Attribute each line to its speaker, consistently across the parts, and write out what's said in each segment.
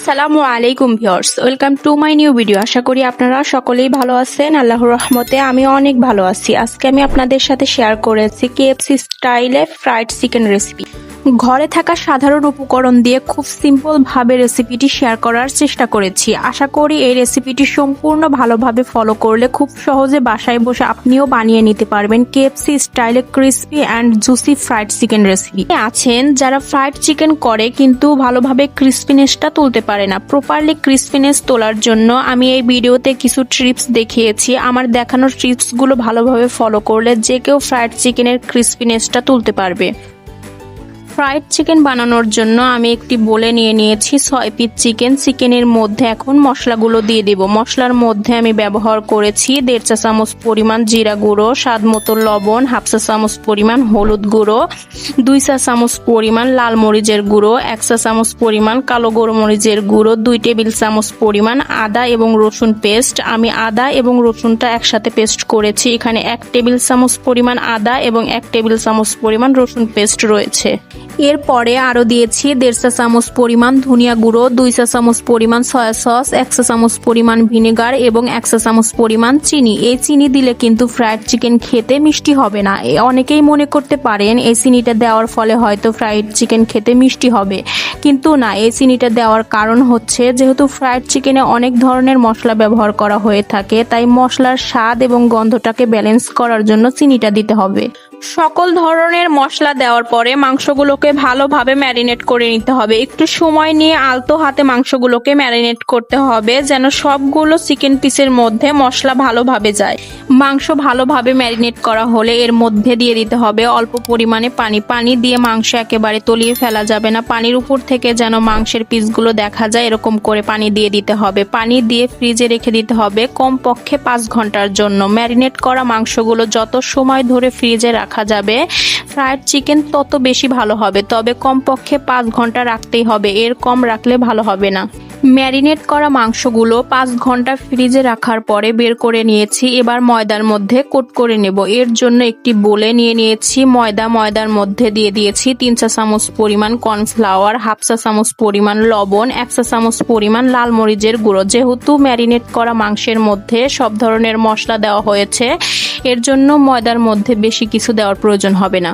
Speaker 1: আসসালামু আলাইকুম viewers, welcome to my new video. আশা করি আপনারা সকলেই ভালো আছেন। আল্লাহর রহমতে আমি অনেক ভালো আছি। আজকে আমি আপনাদের সাথে শেয়ার করেছি কেএফসি স্টাইলে ফ্রাইড চিকেন রেসিপি। ঘরে থাকা সাধারণ উপকরণ দিয়ে খুব সিম্পল ভাবে রেসিপিটি শেয়ার করার চেষ্টা করেছি। আশা করি এই রেসিপিটি সম্পূর্ণ ভালোভাবে ফলো করলে খুব সহজে বাসায় বসে আপনিও বানিয়ে নিতে পারবেন কেএফসি স্টাইলে crispy and juicy fried chicken recipe. আছেন যারা ফ্রাইড চিকেন করে কিন্তু ভালোভাবে ক্রিস্পিনেসটা তুলতে পারে না। প্রপারলি ক্রিস্পিনেস তোলার জন্য আমি এই ভিডিওতে কিছু ট্রিপস দেখিয়েছি। আমার দেখানোর ট্রিপসগুলো ভালোভাবে ফলো করলে যে কেউ ফ্রাইড চিকেনের ক্রিস্পিনেসটা তুলতে পারবে। ফ্রাইড চিকেন বানানোর জন্য আমি একটি বোলে নিয়ে নিয়েছি 6 পিস চিকেন। চিকেনের মধ্যে এখন মশলাগুলো দিয়ে দেব। মশলার মধ্যে আমি ব্যবহার করেছি 1.5 চা চামচ পরিমাণ জিরা গুঁড়ো, স্বাদ মতো লবণ, 1/2 চা চামচ পরিমাণ হলুদ গুঁড়ো, 2 চা চামচ পরিমাণ লাল মরিচের গুঁড়ো, 1 চা চামচ পরিমাণ কালো গোলমরিচের গুঁড়ো, 2 টেবিল চামচ পরিমাণ আদা এবং রসুন পেস্ট। আমি আদা এবং রসুনটা একসাথে পেস্ট করেছি। এখানে 1 টেবিল চামচ পরিমাণ আদা এবং 1 টেবিল চামচ পরিমাণ রসুন পেস্ট রয়েছে। এরপরে আরো দিয়েছি 1.5 চা চামচ পরিমাণ ধনিয়া গুঁড়ো, 2 চা চামচ পরিমাণ সয়া সস, 1 চা চামচ পরিমাণ ভিনেগার এবং 1 চা চামচ পরিমাণ চিনি। এই চিনি দিলে কিন্তু ফ্রাইড চিকেন খেতে মিষ্টি হবে না। অনেকেই মনে করতে পারেন এই চিনিটা দেওয়ার ফলে হয়তো ফ্রাইড চিকেন খেতে মিষ্টি হবে, কিন্তু না। এই চিনিটা দেওয়ার কারণ হচ্ছে যেহেতু ফ্রাইড চিকেনে অনেক ধরনের মশলা ব্যবহার করা হয়ে থাকে, তাই মশলার স্বাদ এবং গন্ধটাকে ব্যালেন্স করার জন্য চিনিটা দিতে হবে। সকল ধরনের মশলা দেওয়ার পরে মাংসগুলোকে ভালোভাবে ম্যারিনেট করে নিতে হবে। একটু সময় নিয়ে আলতো হাতে মাংসগুলোকে ম্যারিনেট করতে হবে যেন সবগুলো চিকেন পিসের মধ্যে মশলা ভালোভাবে যায়। মাংস ভালোভাবে ম্যারিনেট করা হলে এর মধ্যে দিয়ে দিতে হবে অল্প পরিমাণে পানি। পানি দিয়ে মাংস একেবারে তলিয়ে ফেলা যাবে না। পানির উপর থেকে যেন মাংসের পিসগুলো দেখা যায় এরকম করে পানি দিয়ে দিতে হবে। পানি দিয়ে ফ্রিজে রেখে দিতে হবে কমপক্ষে 5 ঘন্টার জন্য। ম্যারিনেট করা মাংসগুলো যত সময় ধরে ফ্রিজে রাখা যাবে ফ্রাইড চিকেন তত বেশি ভালো হবে, তবে কমপক্ষে 5 ঘন্টা রাখতেই হবে, এর কম রাখলে ভালো হবে না। ম্যারিনেট করা মাংসগুলো 5 ঘন্টা ফ্রিজে রাখার পরে বের করে নিয়েছি। এবার ময়দার মধ্যে কোট করে নেব। এর জন্য একটি বোলে নিয়ে নিয়েছি ময়দা। ময়দার মধ্যে দিয়ে দিয়েছি 3 চা চামচ পরিমাণ কর্নফ্লাওয়ার, 1/2 চা চামচ পরিমাণ লবণ, 1 চা চামচ পরিমাণ লাল মরিচের গুঁড়ো। যেহেতু ম্যারিনেট করা মাংসের মধ্যে সব ধরনের মশলা দেওয়া হয়েছে, এর জন্য ময়দার মধ্যে বেশি কিছু দেওয়ার প্রয়োজন হবে না।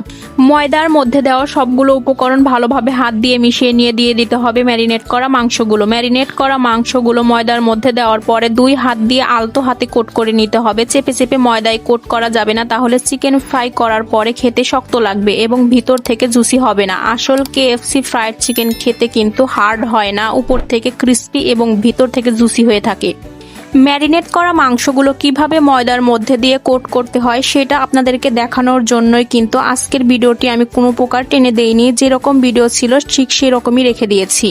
Speaker 1: ময়দার মধ্যে দেওয়া সবগুলো উপকরণ ভালোভাবে হাত দিয়ে মিশিয়ে নিয়ে দিয়ে দিতে হবে ম্যারিনেট করা মাংসগুলো। ম্যারিনেট করা মাংসগুলো ময়দার মধ্যে দেওয়ার পরে 2 হাত দিয়ে আলতো হাতে কোট করে নিতে হবে। চেপে চেপে ময়দায় কোট করা যাবে না, তাহলে চিকেন ফ্রাই করার পরে খেতে শক্ত লাগবে এবং ভিতর থেকে জুসি হবে না। আসল কেএফসি ফ্রাইড চিকেন খেতে কিন্তু হার্ড হয় না, উপর থেকে ক্রিস্পি এবং ভিতর থেকে জুসি হয়ে থাকে। ম্যারিনেট করা মাংসগুলো কিভাবে ময়দার মধ্যে দিয়ে কোট করতে হয় সেটা আপনাদেরকে দেখানোর জন্যই কিন্তু আজকের ভিডিওটি আমি কোনো প্রকার টেনে দেইনি। যেরকম ভিডিও ছিল ঠিক সেরকমই রেখে দিয়েছি।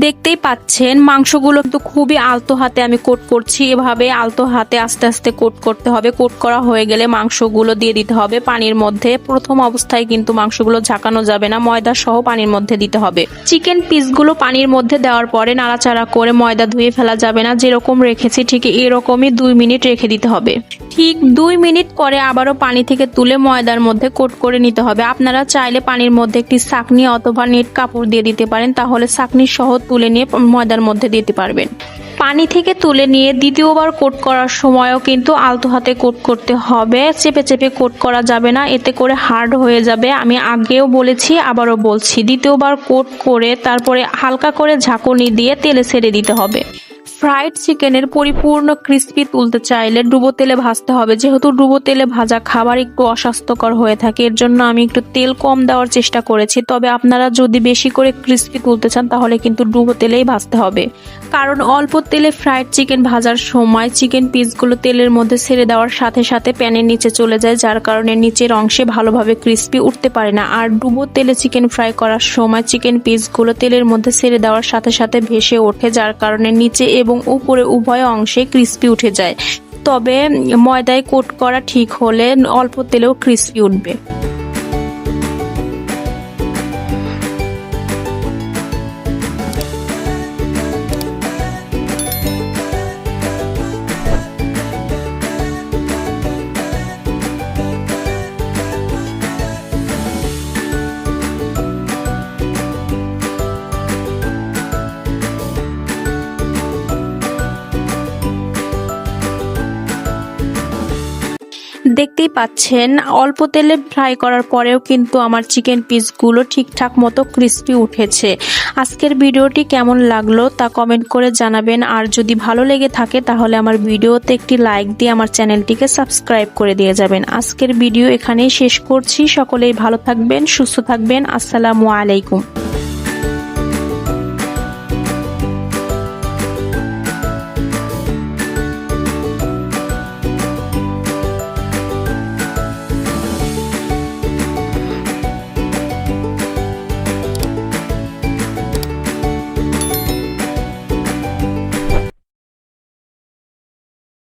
Speaker 1: দেখতেই পাচ্ছেন মাংসগুলো কিন্তু খুবই আলতো হাতে আমি কোট করছি। এভাবে আলতো হাতে আস্তে আস্তে কোট করতে হবে। কোট করা হয়ে গেলে মাংসগুলো দিয়ে দিতে হবে পানির মধ্যে। প্রথম অবস্থায় কিন্তু মাংসগুলো ঝাঁকানো যাবে না, ময়দা সহ পানির মধ্যে দিতে হবে। চিকেন পিসগুলো পানির মধ্যে দেওয়ার পরে নাড়াচাড়া করে ময়দা ধুয়ে ফেলা যাবে না। যেরকম রেখেছি ঠিক এরকমই 2 মিনিট রেখে দিতে হবে। ঠিক 2 মিনিট পরে আবারও পানি থেকে তুলে ময়দার মধ্যে কোট করে নিতে হবে। আপনারা চাইলে পানির মধ্যে একটি ছাঁকনি অথবা নেট কাপড় দিয়ে দিতে পারেন, তাহলে ছাঁকনি সহ তুলে নিয়ে ময়দার মধ্যে দিতে পারবেন। পানি থেকে তুলে নিয়ে দ্বিতীয়বার কোট করার সময়ও কিন্তু আলতো হাতে কোট করতে হবে। চেপে চেপে কোট করা যাবে না, এতে করে হার্ড হয়ে যাবে। আমি আগেও বলেছি আবারও বলছি, দ্বিতীয়বার কোট করে তারপরে হালকা করে ঝাঁকুনি দিয়ে তেলে ছেড়ে দিতে হবে। ফ্রাইড চিকেনের পরিপূর্ণ ক্রিস্পি তুলতে চাইলে ডুবো তেলে ভাজতে হবে। যেহেতু ডুবো তেলে ভাজা খাবার একটু অস্বাস্থ্যকর হয়ে থাকে, এর জন্য আমি একটু তেল কম দেওয়ার চেষ্টা করেছি। তবে আপনারা যদি বেশি করে ক্রিস্পি তুলতে চান তাহলে কিন্তু ডুবো তেলেই ভাজতে হবে, কারণ অল্প তেলে ফ্রাইড চিকেন ভাজার সময় চিকেন পিসগুলো তেলের মধ্যে ছেড়ে দেওয়ার সাথে সাথে প্যানের নিচে চলে যায়, যার কারণে নিচের অংশে ভালোভাবে ক্রিস্পি উঠতে পারে না। আর ডুবো তেলে চিকেন ফ্রাই করার সময় চিকেন পিসগুলো তেলের মধ্যে ছেড়ে দেওয়ার সাথে সাথে ভেসে ওঠে, যার কারণে নিচে এবং উপরে উভয় অংশে ক্রিস্পি উঠে যায়। তবে ময়দায় কোট করা ঠিক হলে অল্প তেলেও ক্রিস্পি উঠবে। দেখতেই পাচ্ছেন অল্প তেলে ফ্রাই করার পরেও কিন্তু আমার চিকেন পিসগুলো ঠিকঠাক মতো ক্রিস্পি উঠেছে। আজকের ভিডিওটি কেমন লাগলো তা কমেন্ট করে জানাবেন, আর যদি ভালো লেগে থাকে তাহলে আমার ভিডিওতে একটি লাইক দিয়ে আমার চ্যানেলটিকে সাবস্ক্রাইব করে দিয়ে যাবেন। আজকের ভিডিও এখানেই শেষ করছি। সকলেই ভালো থাকবেন, সুস্থ থাকবেন। আসসালামু আলাইকুম।